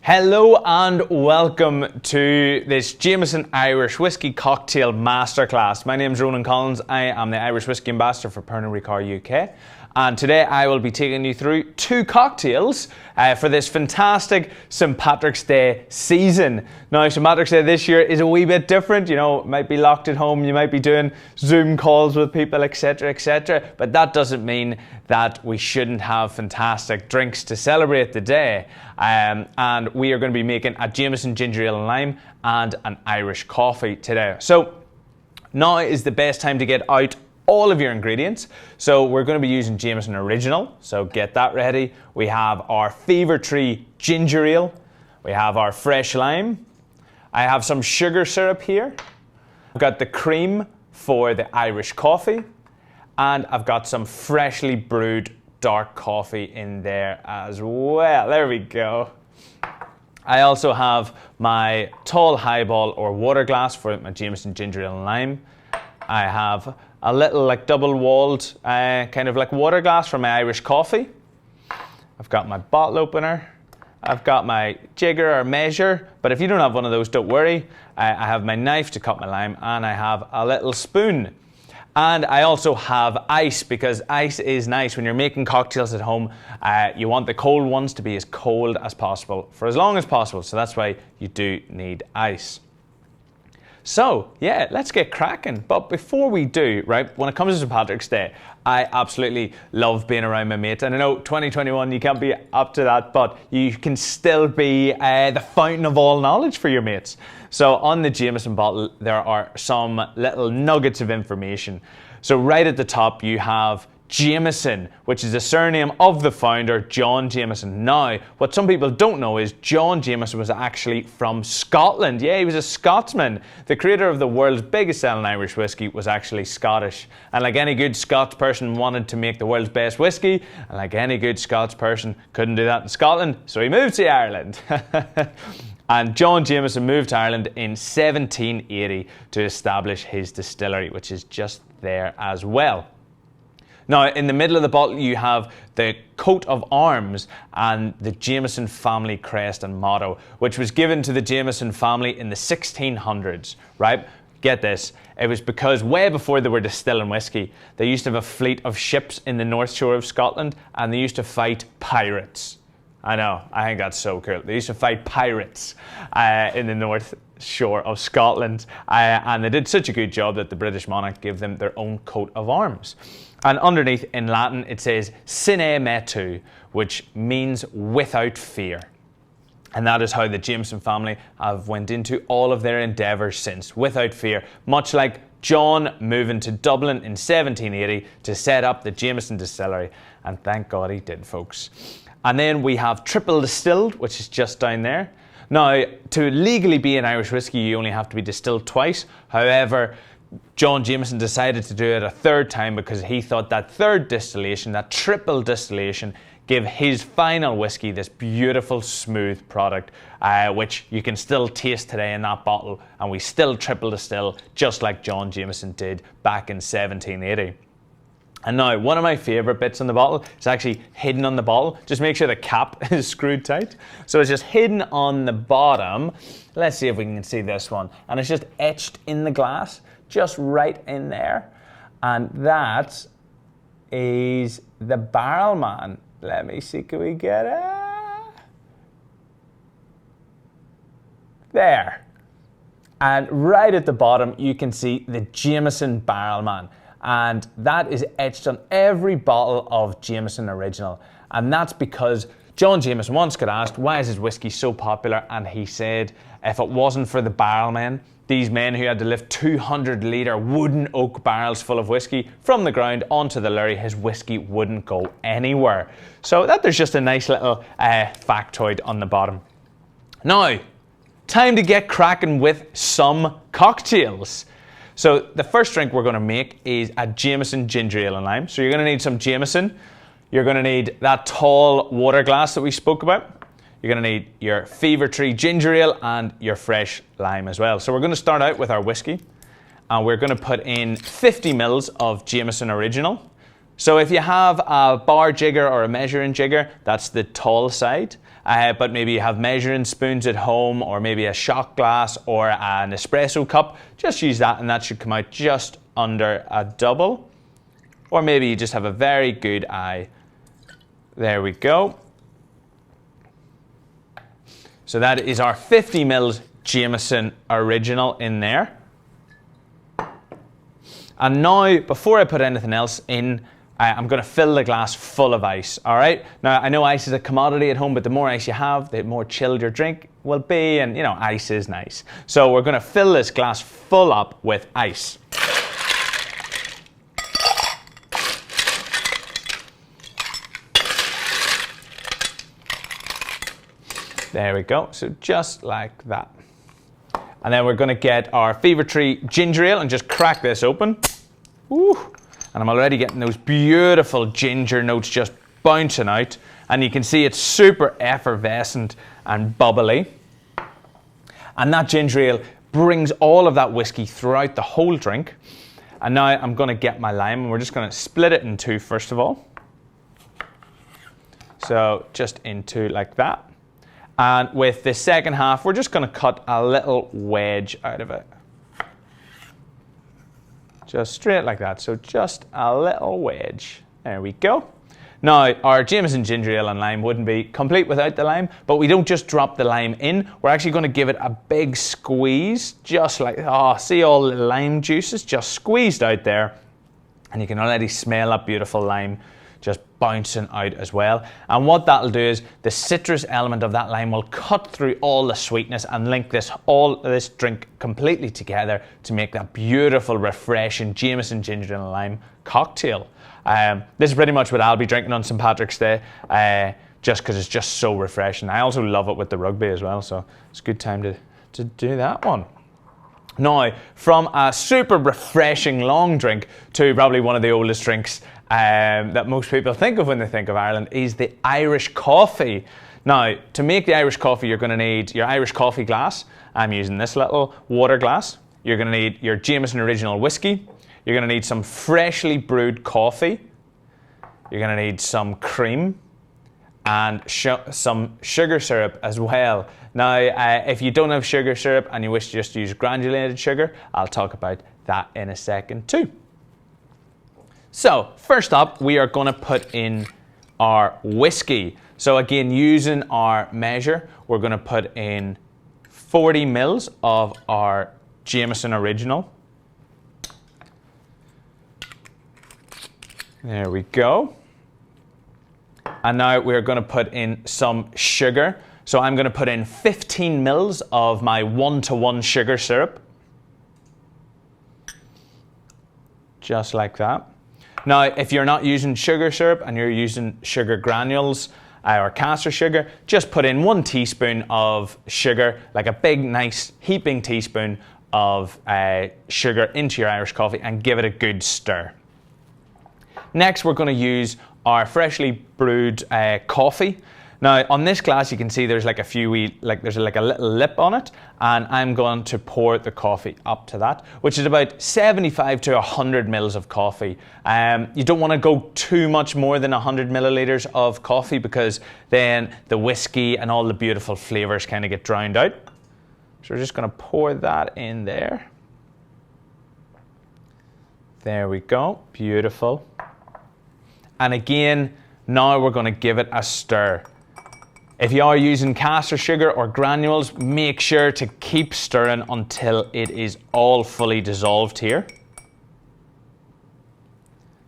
Hello and welcome to this Jameson Irish Whiskey Cocktail Masterclass. My name is Ronan Collins. I am the Irish Whiskey Ambassador for Pernod Ricard UK. And today I will be taking you through two cocktails for this fantastic St. Patrick's Day season. Now, St. Patrick's Day this year is a wee bit different. You know, might be locked at home, you might be doing Zoom calls with people, etc., etc. But that doesn't mean that we shouldn't have fantastic drinks to celebrate the day. And we are going to be making a Jameson ginger ale and lime and an Irish coffee today. So now is the best time to get out all of your ingredients. So we're going to be using Jameson Original, so get that ready. We have our Fever Tree ginger ale. We have our fresh lime. I have some sugar syrup here. I've got the cream for the Irish coffee. And I've got some freshly brewed dark coffee in there as well. There we go. I also have my tall highball or water glass for my Jameson ginger ale and lime. I have a little like double-walled kind of like water glass for my Irish coffee. I've got my bottle opener. I've got my jigger or measure, but if you don't have one of those, don't worry. I have my knife to cut my lime, and I have a little spoon. And I also have ice, because ice is nice. When you're making cocktails at home, you want the cold ones to be as cold as possible for as long as possible. So that's why you do need ice. So, yeah, let's get cracking. But before we do, right, when it comes to St. Patrick's Day, I absolutely love being around my mates. And I know 2021, you can't be up to that, but you can still be the fountain of all knowledge for your mates. So on the Jameson bottle, there are some little nuggets of information. So right at the top, you have Jameson, which is the surname of the founder, John Jameson. Now, what some people don't know is John Jameson was actually from Scotland. Yeah, he was a Scotsman. The creator of the world's biggest selling Irish whiskey was actually Scottish. And like any good Scots person wanted to make the world's best whiskey, and like any good Scots person couldn't do that in Scotland, so he moved to Ireland. And John Jameson moved to Ireland in 1780 to establish his distillery, which is just there as well. Now, in the middle of the bottle, you have the coat of arms and the Jameson family crest and motto, which was given to the Jameson family in the 1600s, right? Get this, it was because way before they were distilling whiskey, they used to have a fleet of ships in the North Shore of Scotland, and they used to fight pirates. I know, I think that's so cool. They used to fight pirates in the North Shore of Scotland, and they did such a good job that the British monarch gave them their own coat of arms. And underneath in Latin it says sine metu, which means without fear. And that is how the Jameson family have went into all of their endeavours since, without fear. Much like John moving to Dublin in 1780 to set up the Jameson distillery. And thank God he did, folks. And then we have triple distilled, which is just down there. Now, to legally be an Irish whiskey, you only have to be distilled twice. However, John Jameson decided to do it a third time because he thought that third distillation, that triple distillation, gave his final whiskey this beautiful, smooth product, which you can still taste today in that bottle, and we still triple distill just like John Jameson did back in 1780. And now, one of my favourite bits on the bottle is actually hidden on the bottle. Just make sure the cap is screwed tight. So it's just hidden on the bottom. Let's see if we can see this one. And it's just etched in the glass, just right in there. And that is the barrel man. Let me see, can we get it? There. And right at the bottom, you can see the Jameson barrel man. And that is etched on every bottle of Jameson Original. And that's because John Jameson once got asked, why is his whiskey so popular? And he said, if it wasn't for the barrel men, these men who had to lift 200-litre wooden oak barrels full of whiskey from the ground onto the lorry, his whiskey wouldn't go anywhere. So there's just a nice little factoid on the bottom. Now, time to get cracking with some cocktails. So the first drink we're going to make is a Jameson ginger ale and lime. So you're going to need some Jameson. You're going to need that tall water glass that we spoke about. You're going to need your Fever Tree ginger ale and your fresh lime as well. So we're going to start out with our whiskey, and we're going to put in 50 mils of Jameson Original. So if you have a bar jigger or a measuring jigger, that's the tall side. but maybe you have measuring spoons at home, or maybe a shot glass or an espresso cup, just use that and that should come out just under a double. Or maybe you just have a very good eye. There we go. So that is our 50 ml Jameson Original in there. And now, before I put anything else in, I'm going to fill the glass full of ice, all right? Now, I know ice is a commodity at home, but the more ice you have, the more chilled your drink will be, and, you know, ice is nice. So we're going to fill this glass full up with ice. There we go, so just like that. And then we're going to get our Fever Tree ginger ale and just crack this open. Ooh. And I'm already getting those beautiful ginger notes just bouncing out. And you can see it's super effervescent and bubbly. And that ginger ale brings all of that whiskey throughout the whole drink. And now I'm going to get my lime, and we're just going to split it in two first of all. So just in two like that. And with the second half, we're just going to cut a little wedge out of it. Just straight like that, so just a little wedge. There we go. Now, our Jameson ginger ale and lime wouldn't be complete without the lime, but we don't just drop the lime in. We're actually going to give it a big squeeze, just like, oh, see all the lime juices just squeezed out there. And you can already smell that beautiful lime just bouncing out as well. And what that'll do is the citrus element of that lime will cut through all the sweetness and link this drink completely together to make that beautiful, refreshing Jameson ginger and lime cocktail. This is pretty much what I'll be drinking on St. Patrick's Day, just because it's just so refreshing. I also love it with the rugby as well, so it's a good time to do that one. Now, from a super refreshing long drink to probably one of the oldest drinks that most people think of when they think of Ireland is the Irish coffee. Now, to make the Irish coffee, you're going to need your Irish coffee glass. I'm using this little water glass. You're going to need your Jameson Original whiskey. You're going to need some freshly brewed coffee. You're going to need some cream and some sugar syrup as well. Now, if you don't have sugar syrup and you wish to just use granulated sugar, I'll talk about that in a second too. So, first up, we are going to put in our whiskey. So again, using our measure, we're going to put in 40 mils of our Jameson Original. There we go. And now we're going to put in some sugar. So I'm going to put in 15 mils of my 1-to-1 sugar syrup. Just like that. Now, if you're not using sugar syrup and you're using sugar granules or caster sugar, just put in 1 teaspoon of sugar, like a big, nice heaping teaspoon of sugar into your Irish coffee and give it a good stir. Next, we're going to use our freshly brewed coffee. Now, on this glass, you can see there's like there's like a little lip on it, and I'm going to pour the coffee up to that, which is about 75 to 100 mils of coffee. You don't want to go too much more than 100 milliliters of coffee, because then the whiskey and all the beautiful flavors kind of get drowned out. So we're just going to pour that in there. There we go, beautiful. And again, now we're going to give it a stir. If you are using caster sugar or granules, make sure to keep stirring until it is all fully dissolved here.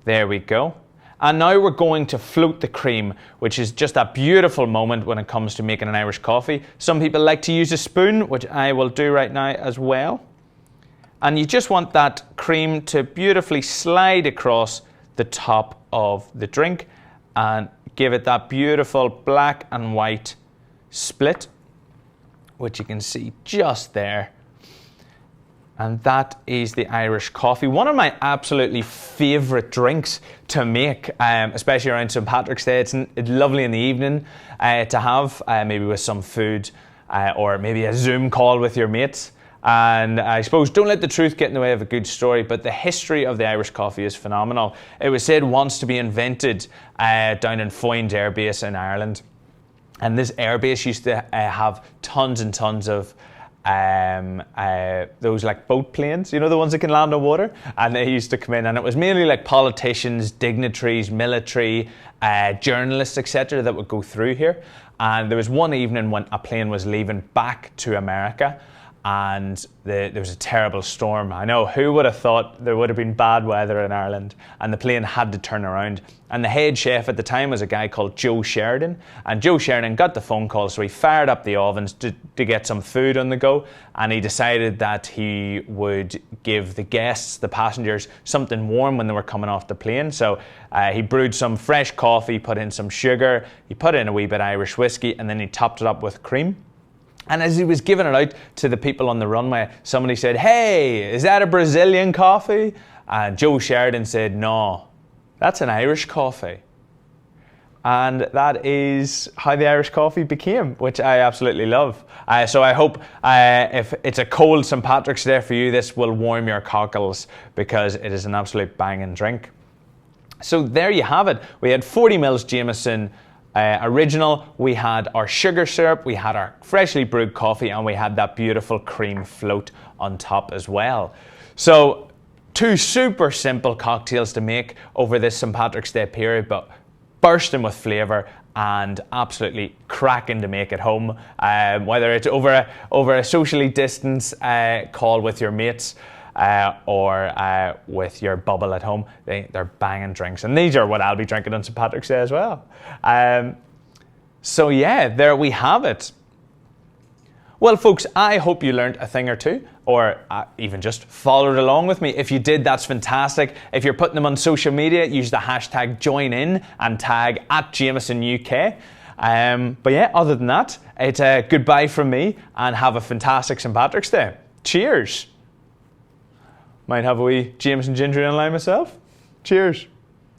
There we go. And now we're going to float the cream, which is just a beautiful moment when it comes to making an Irish coffee. Some people like to use a spoon, which I will do right now as well. And you just want that cream to beautifully slide across the top of the drink and give it that beautiful black and white split, which you can see just there. And that is the Irish coffee. One of my absolutely favourite drinks to make, especially around St. Patrick's Day. It's lovely in the evening to have, maybe with some food or maybe a Zoom call with your mates. And I suppose don't let the truth get in the way of a good story, but the history of the Irish coffee is phenomenal. It was said once to be invented down in Foyne Air Base in Ireland. And this airbase used to have tons and tons of those like boat planes, you know, the ones that can land on water, and they used to come in, and it was mainly like politicians, dignitaries, military, journalists, etc. that would go through here. And there was one evening when a plane was leaving back to America, and there was a terrible storm. I know, who would have thought there would have been bad weather in Ireland, and the plane had to turn around. And the head chef at the time was a guy called Joe Sheridan, and Joe Sheridan got the phone call, so he fired up the ovens to get some food on the go, and he decided that he would give the guests, the passengers, something warm when they were coming off the plane. So he brewed some fresh coffee, put in some sugar, he put in a wee bit of Irish whiskey, and then he topped it up with cream. And as he was giving it out to the people on the runway, somebody said, "Hey, is that a Brazilian coffee?" And Joe Sheridan said, "No, that's an Irish coffee." And that is how the Irish coffee became, which I absolutely love. So I hope if it's a cold St. Patrick's Day for you, this will warm your cockles, because it is an absolute banging drink. So there you have it. We had 40 mils Jameson original, we had our sugar syrup, we had our freshly brewed coffee, and we had that beautiful cream float on top as well. So 2 super simple cocktails to make over this St. Patrick's Day period, but bursting with flavour and absolutely cracking to make at home. Whether it's over a socially distanced call with your mates, or with your bubble at home, they're banging drinks, and these are what I'll be drinking on St. Patrick's Day as well. So yeah, there we have it. Well, folks, I hope you learned a thing or two, or even just followed along with me. If you did, that's fantastic. If you're putting them on social media, use the hashtag #JoinIn and tag @JamesonUK. But yeah, other than that, it's a goodbye from me, and have a fantastic St. Patrick's Day. Cheers. Might have a wee Jameson ginger and lime myself. Cheers.